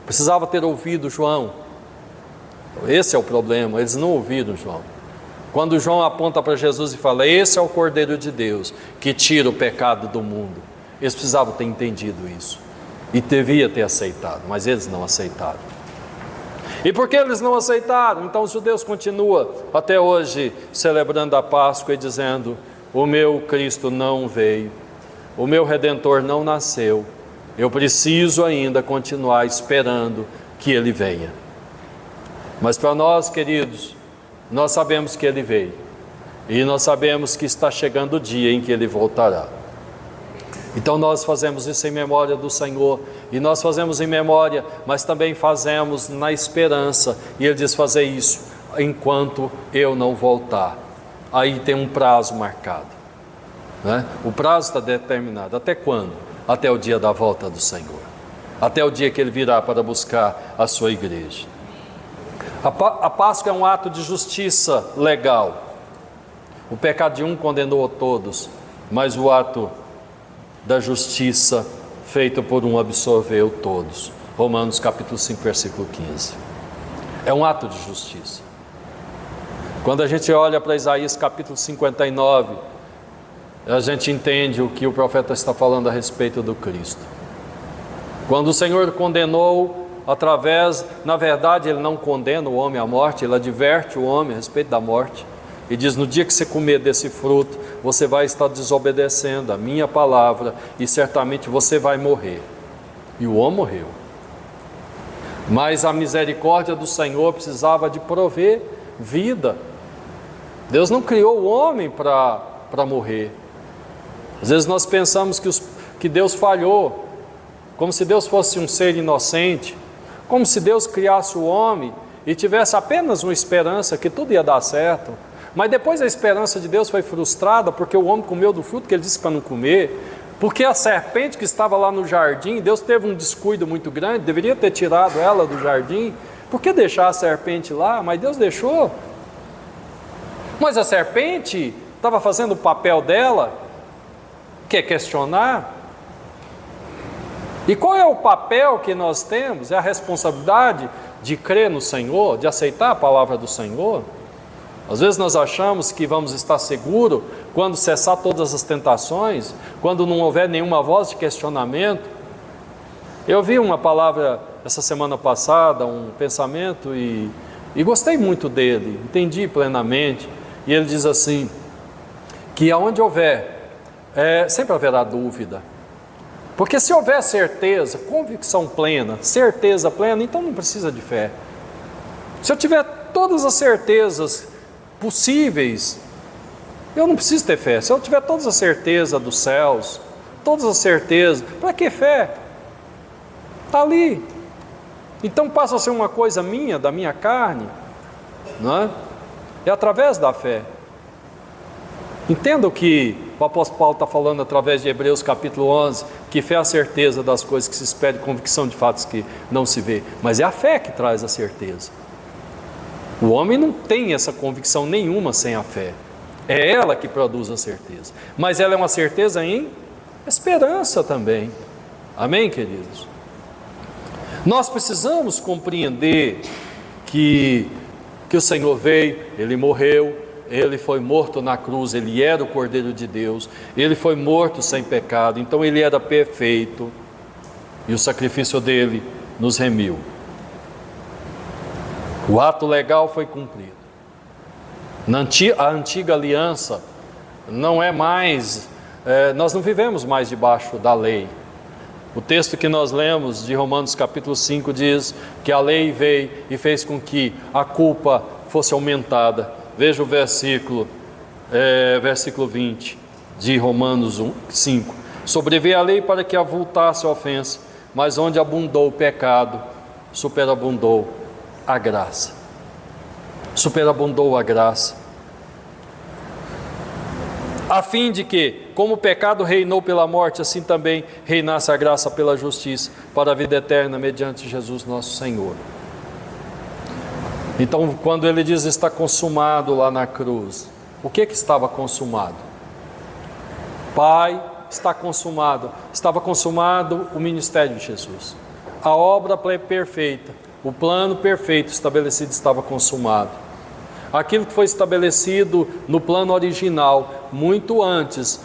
precisava ter ouvido João. Esse é o problema, eles não ouviram João. Quando João aponta para Jesus e fala, esse é o Cordeiro de Deus, que tira o pecado do mundo. Eles precisavam ter entendido isso. E devia ter aceitado, mas eles não aceitaram. E por que eles não aceitaram? Então os judeus continuam até hoje celebrando a Páscoa e dizendo: o meu Cristo não veio, o meu Redentor não nasceu, eu preciso ainda continuar esperando que Ele venha. Mas para nós, queridos, nós sabemos que Ele veio, e nós sabemos que está chegando o dia em que Ele voltará. Então nós fazemos isso em memória do Senhor, e nós fazemos em memória, mas também fazemos na esperança, e Ele diz: fazer isso enquanto eu não voltar. Aí tem um prazo marcado, né? O prazo está determinado. Até quando? Até o dia da volta do Senhor, até o dia que Ele virá para buscar a sua igreja. A Páscoa é um ato de justiça legal. O pecado de um condenou a todos, mas o ato da justiça feito por um absorveu todos. Romanos capítulo 5, versículo 15. É um ato de justiça. Quando a gente olha para Isaías capítulo 59, a gente entende o que o profeta está falando a respeito do Cristo. Quando o Senhor condenou na verdade Ele não condena o homem à morte, Ele adverte o homem a respeito da morte. E diz: no dia que você comer desse fruto, você vai estar desobedecendo a minha palavra, e certamente você vai morrer. E o homem morreu. Mas a misericórdia do Senhor precisava de prover vida. Deus não criou o homem para morrer. Às vezes nós pensamos que Deus falhou, como se Deus fosse um ser inocente, como se Deus criasse o homem e tivesse apenas uma esperança que tudo ia dar certo. Mas depois a esperança de Deus foi frustrada, porque o homem comeu do fruto que Ele disse para não comer, porque a serpente que estava lá no jardim, Deus teve um descuido muito grande, deveria ter tirado ela do jardim. Por que deixar a serpente lá? Mas Deus deixou. Mas a serpente estava fazendo o papel dela, que é questionar. E qual é o papel que nós temos? É a responsabilidade de crer no Senhor, de aceitar a palavra do Senhor. Às vezes nós achamos que vamos estar seguros quando cessar todas as tentações, quando não houver nenhuma voz de questionamento. Eu vi uma palavra essa semana passada, um pensamento, e gostei muito dele, entendi plenamente. E ele diz assim, que aonde houver, sempre haverá dúvida. Porque se houver certeza, convicção plena, certeza plena, então não precisa de fé. Se eu tiver todas as certezas possíveis, eu não preciso ter fé. Se eu tiver todas as certezas dos céus, todas as certezas, para que fé? Está ali. Então passa a ser uma coisa minha, da minha carne, não é? É através da fé. Entenda o que o apóstolo Paulo está falando através de Hebreus capítulo 11, que fé é a certeza das coisas que se espera, convicção de fatos que não se vê. Mas é a fé que traz a certeza. O homem não tem essa convicção nenhuma sem a fé. É ela que produz a certeza. Mas ela é uma certeza em esperança também. Amém, queridos? Nós precisamos compreender que o Senhor veio, Ele morreu, Ele foi morto na cruz, Ele era o Cordeiro de Deus, Ele foi morto sem pecado, então Ele era perfeito, e o sacrifício dele nos remiu. O ato legal foi cumprido. A antiga aliança não é mais, nós não vivemos mais debaixo da lei. O texto que nós lemos de Romanos capítulo 5 diz que a lei veio e fez com que a culpa fosse aumentada. Veja o versículo 20 de Romanos 5. Sobreveio a lei para que avultasse a ofensa, mas onde abundou o pecado, superabundou a graça. Superabundou a graça. A fim de que, como o pecado reinou pela morte, assim também reinasse a graça pela justiça, para a vida eterna, mediante Jesus nosso Senhor. Então, quando ele diz está consumado lá na cruz, o que estava consumado? Pai, está consumado. Estava consumado o ministério de Jesus. A obra perfeita, o plano perfeito estabelecido estava consumado. aquilo que foi estabelecido no plano original, muito antes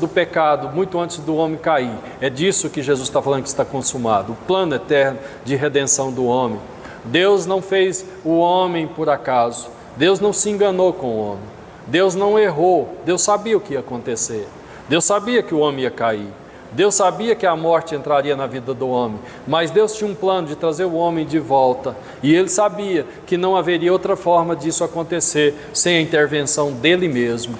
do pecado, muito antes do homem cair. É disso que Jesus está falando que está consumado, o plano eterno de redenção do homem. Deus não fez o homem por acaso, Deus não se enganou com o homem, Deus não errou, Deus sabia o que ia acontecer, Deus sabia que o homem ia cair, Deus sabia que a morte entraria na vida do homem, mas Deus tinha um plano de trazer o homem de volta, e Ele sabia que não haveria outra forma disso acontecer sem a intervenção dEle mesmo,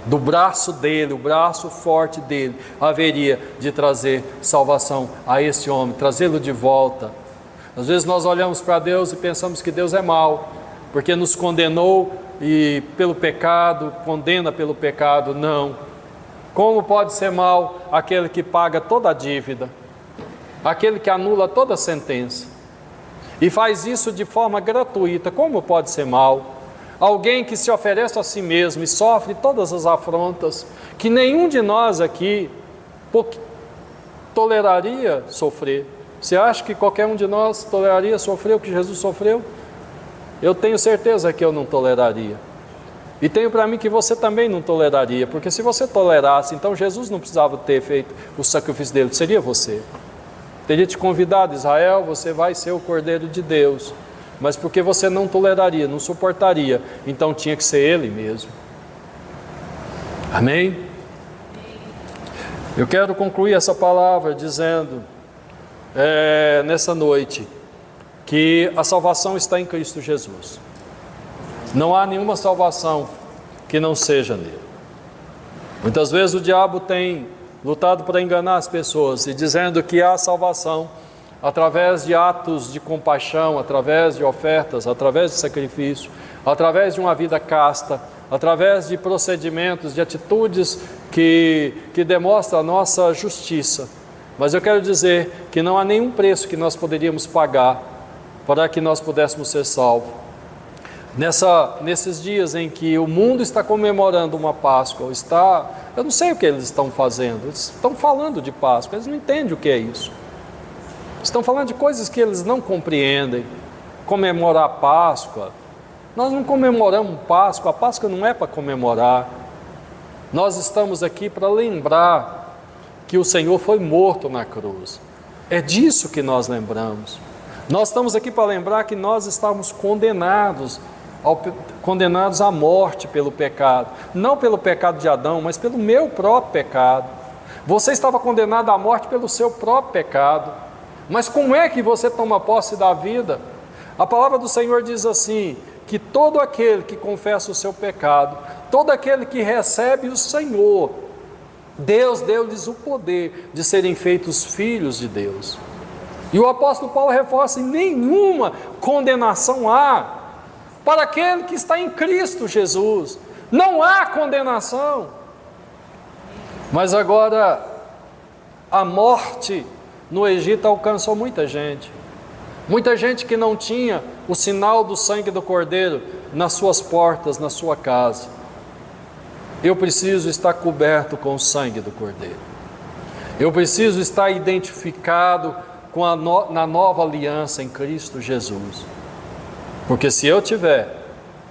do braço dEle, o braço forte dEle, haveria de trazer salvação a esse homem, trazê-lo de volta. Às vezes nós olhamos para Deus e pensamos que Deus é mau, porque nos condenou e pelo pecado, condena pelo pecado. Não. Como pode ser mau aquele que paga toda a dívida, aquele que anula toda a sentença e faz isso de forma gratuita? Como pode ser mau alguém que se oferece a si mesmo e sofre todas as afrontas que nenhum de nós aqui toleraria sofrer? Você acha que qualquer um de nós toleraria sofrer o que Jesus sofreu? Eu tenho certeza que eu não toleraria. E tenho para mim que você também não toleraria, porque se você tolerasse, então Jesus não precisava ter feito o sacrifício dele, seria você. Teria te convidado: Israel, você vai ser o Cordeiro de Deus, mas porque você não toleraria, não suportaria, então tinha que ser ele mesmo. Amém? Eu quero concluir essa palavra dizendo, nessa noite, que a salvação está em Cristo Jesus. Não há nenhuma salvação que não seja nele. Muitas vezes o diabo tem lutado para enganar as pessoas e dizendo que há salvação através de atos de compaixão, através de ofertas, através de sacrifício, através de uma vida casta, através de procedimentos, de atitudes que demonstram a nossa justiça. Mas eu quero dizer que não há nenhum preço que nós poderíamos pagar para que nós pudéssemos ser salvos. Nesses dias em que o mundo está comemorando uma Páscoa, eu não sei o que eles estão fazendo, eles estão falando de Páscoa, eles não entendem o que é isso. Estão falando de coisas que eles não compreendem. Comemorar a Páscoa, nós não comemoramos Páscoa, a Páscoa não é para comemorar. Nós estamos aqui para lembrar que o Senhor foi morto na cruz. É disso que nós lembramos. Nós estamos aqui para lembrar que nós estávamos condenados à morte pelo pecado, não pelo pecado de Adão, mas pelo meu próprio pecado. Você estava condenado à morte pelo seu próprio pecado, mas como é que você toma posse da vida? A palavra do Senhor diz assim, que todo aquele que confessa o seu pecado, todo aquele que recebe o Senhor, Deus deu-lhes o poder de serem feitos filhos de Deus. E o apóstolo Paulo reforça: nenhuma condenação há para aquele que está em Cristo Jesus. Não há condenação. Mas agora, a morte no Egito alcançou muita gente. Muita gente que não tinha o sinal do sangue do Cordeiro nas suas portas, na sua casa. Eu preciso estar coberto com o sangue do Cordeiro. Eu preciso estar identificado na nova aliança em Cristo Jesus. Porque se eu tiver,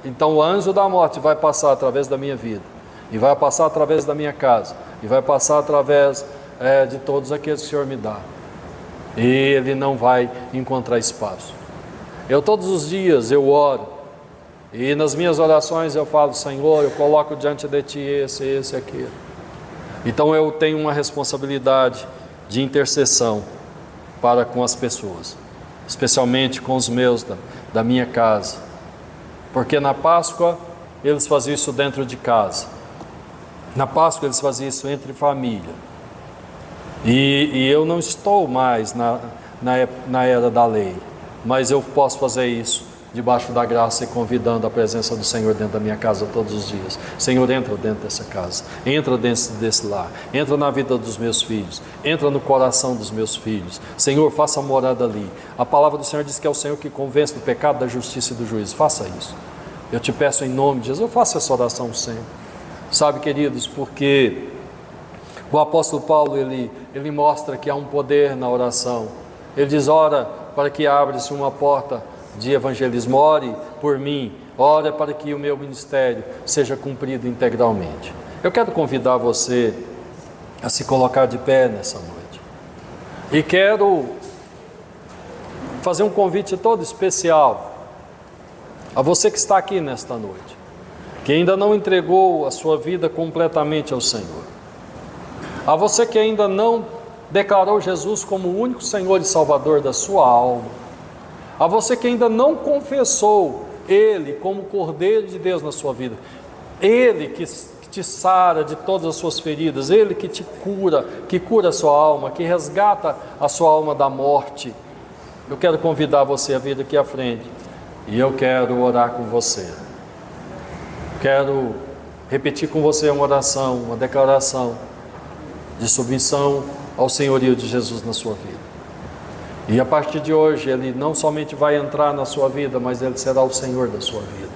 então o anjo da morte vai passar através da minha vida, e vai passar através da minha casa, e vai passar através de todos aqueles que o Senhor me dá, e ele não vai encontrar espaço. Todos os dias eu oro, e nas minhas orações eu falo: Senhor, eu coloco diante de Ti esse, aquele. Então eu tenho uma responsabilidade de intercessão para com as pessoas, especialmente com os meus da minha casa, porque na Páscoa eles faziam isso dentro de casa, na Páscoa eles faziam isso entre família, e eu não estou mais na era da lei, mas eu posso fazer isso debaixo da graça e convidando a presença do Senhor dentro da minha casa todos os dias. Senhor, entra dentro dessa casa, entra dentro desse lar, entra na vida dos meus filhos, entra no coração dos meus filhos. Senhor, faça morada ali. A palavra do Senhor diz que é o Senhor que convence do pecado, da justiça e do juízo. Faça isso. Eu te peço em nome de Jesus, eu faço essa oração sempre. Sabe, queridos, porque o apóstolo Paulo, ele mostra que há um poder na oração. Ele diz: ora para que abra-se uma porta de evangelismo. Ore por mim, ore para que o meu ministério seja cumprido integralmente. Eu quero convidar você a se colocar de pé nessa noite. E quero fazer um convite todo especial a você que está aqui nesta noite, que ainda não entregou a sua vida completamente ao Senhor. A você que ainda não declarou Jesus como o único Senhor e Salvador da sua alma. A você que ainda não confessou Ele como Cordeiro de Deus na sua vida. Ele que te sara de todas as suas feridas. Ele que te cura, que cura a sua alma, que resgata a sua alma da morte. Eu quero convidar você a vir aqui à frente. E eu quero orar com você. Quero repetir com você uma oração, uma declaração de submissão ao senhorio de Jesus na sua vida. E a partir de hoje, Ele não somente vai entrar na sua vida, mas Ele será o Senhor da sua vida.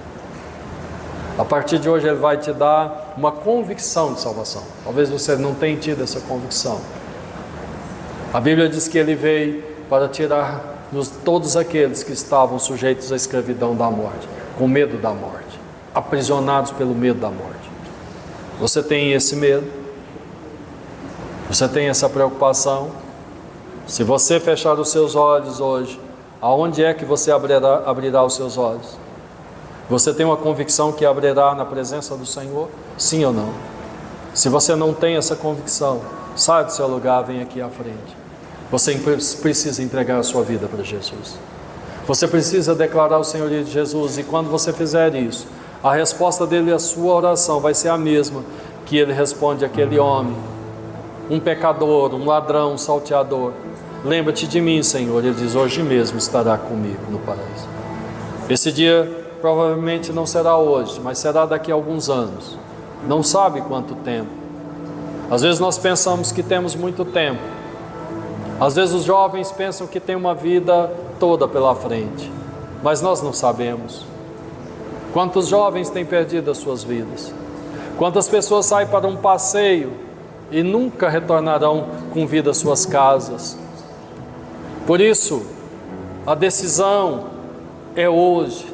A partir de hoje, Ele vai te dar uma convicção de salvação. Talvez você não tenha tido essa convicção. A Bíblia diz que Ele veio para tirar todos aqueles que estavam sujeitos à escravidão da morte, com medo da morte, aprisionados pelo medo da morte. Você tem esse medo? Você tem essa preocupação? Se você fechar os seus olhos hoje, aonde é que você abrirá os seus olhos? Você tem uma convicção que abrirá na presença do Senhor? Sim ou não? Se você não tem essa convicção, sai do seu lugar, vem aqui à frente. Você precisa entregar a sua vida para Jesus. Você precisa declarar o senhorio de Jesus, e quando você fizer isso, a resposta dele à sua oração vai ser a mesma que ele responde àquele homem, um pecador, um ladrão, um salteador. Lembra-te de mim, Senhor. Ele diz: hoje mesmo estará comigo no paraíso. Esse dia provavelmente não será hoje, mas será daqui a alguns anos. Não sabe quanto tempo. Às vezes nós pensamos que temos muito tempo. Às vezes os jovens pensam que tem uma vida toda pela frente, mas nós não sabemos. Quantos jovens têm perdido as suas vidas? Quantas pessoas saem para um passeio e nunca retornarão com vida às suas casas? Por isso, a decisão é hoje.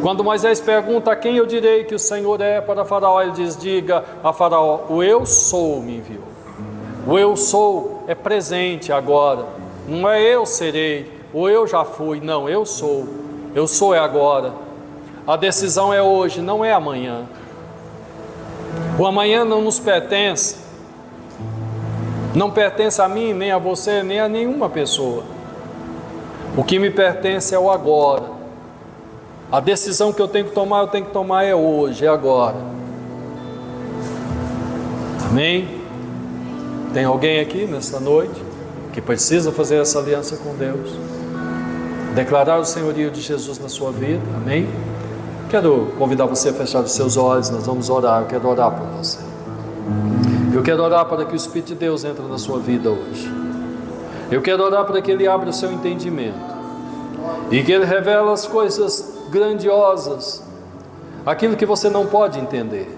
Quando Moisés pergunta a quem eu direi que o Senhor é para Faraó, ele diz: diga a Faraó, o eu sou me enviou. O eu sou é presente agora, não é eu serei, ou eu já fui, não, eu sou é agora. A decisão é hoje, não é amanhã. O amanhã não nos pertence, não pertence a mim, nem a você, nem a nenhuma pessoa. O que me pertence é o agora. A decisão que eu tenho que tomar é hoje, é agora. Amém? Tem alguém aqui nesta noite que precisa fazer essa aliança com Deus, declarar o senhorio de Jesus na sua vida? Amém? Quero convidar você a fechar os seus olhos. Nós vamos orar. Eu quero orar por você. Eu quero orar para que o Espírito de Deus entre na sua vida hoje. Eu quero orar para que Ele abra o seu entendimento e que Ele revele as coisas grandiosas, aquilo que você não pode entender.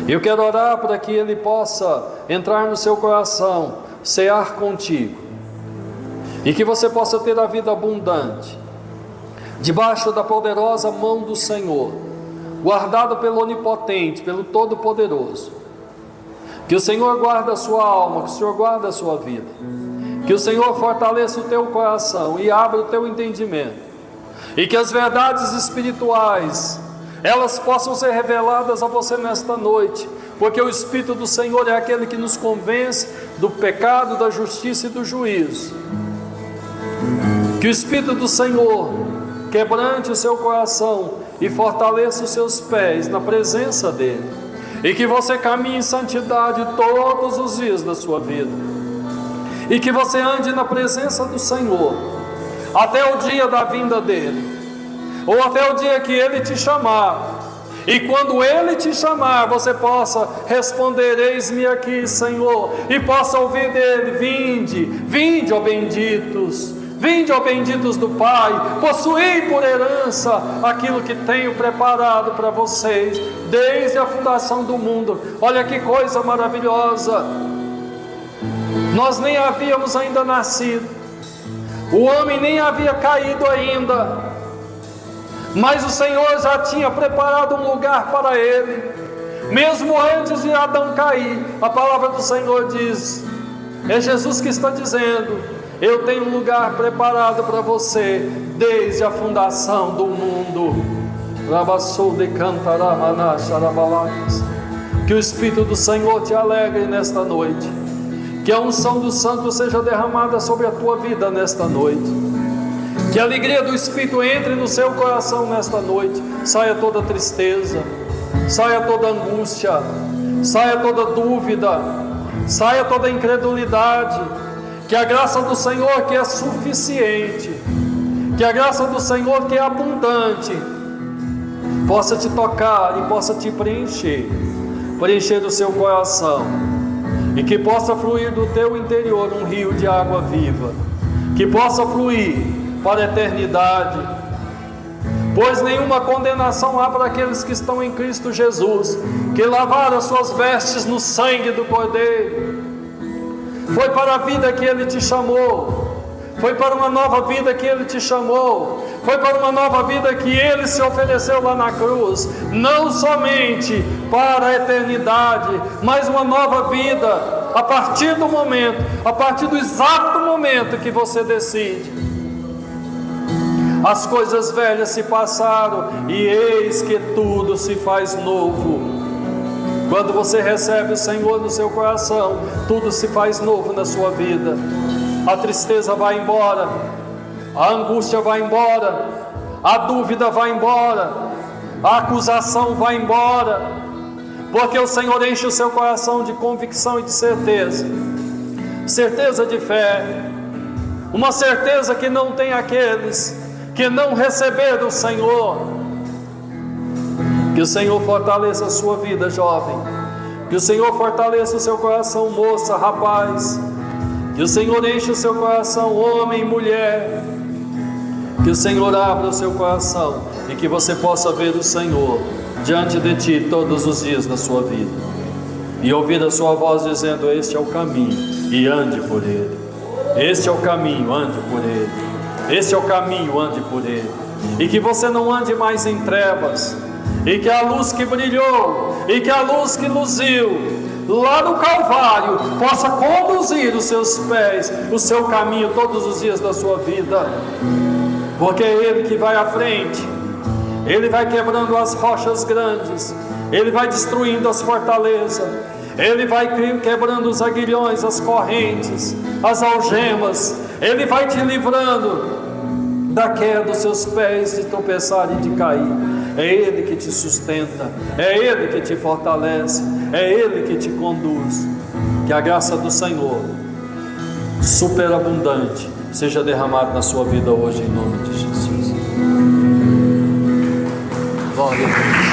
Eu quero orar para que Ele possa entrar no seu coração, cear contigo, e que você possa ter a vida abundante, debaixo da poderosa mão do Senhor, guardado pelo Onipotente, pelo Todo-Poderoso. Que o Senhor guarde a sua alma, que o Senhor guarde a sua vida, que o Senhor fortaleça o teu coração e abra o teu entendimento, e que as verdades espirituais elas possam ser reveladas a você nesta noite, porque o Espírito do Senhor é aquele que nos convence do pecado, da justiça e do juízo. Que o Espírito do Senhor quebrante o seu coração e fortaleça os seus pés na presença dEle, e que você caminhe em santidade todos os dias da sua vida, e que você ande na presença do Senhor até o dia da vinda dEle, ou até o dia que Ele te chamar. E quando Ele te chamar, você possa responder: eis-me aqui, Senhor, e possa ouvir dEle: vinde, ó benditos, vinde, ó benditos do Pai, possuí por herança aquilo que tenho preparado para vocês desde a fundação do mundo. Olha que coisa maravilhosa! Nós nem havíamos ainda nascido, O homem nem havia caído ainda, mas o Senhor já tinha preparado um lugar para ele, mesmo antes de Adão cair. A palavra do Senhor diz, é Jesus que está dizendo: eu tenho um lugar preparado para você desde a fundação do mundo. Que o Espírito do Senhor te alegre nesta noite, que a unção do Santo seja derramada sobre a tua vida nesta noite, que a alegria do Espírito entre no seu coração nesta noite. Saia toda tristeza, saia toda angústia, saia toda dúvida, saia toda incredulidade. Que a graça do Senhor, que é suficiente, que a graça do Senhor, que é abundante, possa te tocar e possa te preencher o seu coração, e que possa fluir do teu interior um rio de água viva, que possa fluir para a eternidade. Pois nenhuma condenação há para aqueles que estão em Cristo Jesus, que lavaram as suas vestes no sangue do Cordeiro. Foi para a vida que Ele te chamou, foi para uma nova vida que Ele te chamou, foi para uma nova vida que Ele se ofereceu lá na cruz, não somente para a eternidade, mas uma nova vida, a partir do momento, a partir do exato momento que você decide. As coisas velhas se passaram e eis que tudo se faz novo. Quando você recebe o Senhor no seu coração, tudo se faz novo na sua vida. A tristeza vai embora, a angústia vai embora, a dúvida vai embora, a acusação vai embora, porque o Senhor enche o seu coração de convicção e de certeza, certeza de fé, uma certeza que não tem aqueles que não receberam o Senhor. Que o Senhor fortaleça a sua vida, jovem, que o Senhor fortaleça o seu coração, moça, rapaz, que o Senhor enche o seu coração, homem e mulher, que o Senhor abra o seu coração e que você possa ver o Senhor diante de ti todos os dias da sua vida, e ouvir a sua voz dizendo: este é o caminho, e ande por ele. Este é o caminho, ande por ele. Este é o caminho, ande por ele. E que você não ande mais em trevas, e que a luz que brilhou, e que a luz que luziu lá no Calvário possa conduzir os seus pés, o seu caminho todos os dias da sua vida, porque é Ele que vai à frente. Ele vai quebrando as rochas grandes, Ele vai destruindo as fortalezas, Ele vai quebrando os aguilhões, as correntes, as algemas. Ele vai te livrando da queda dos seus pés, de tropeçar e de cair. É Ele que te sustenta, é Ele que te fortalece, é Ele que te conduz. Que a graça do Senhor, superabundante, seja derramada na sua vida hoje, em nome de Jesus. Glória a Deus.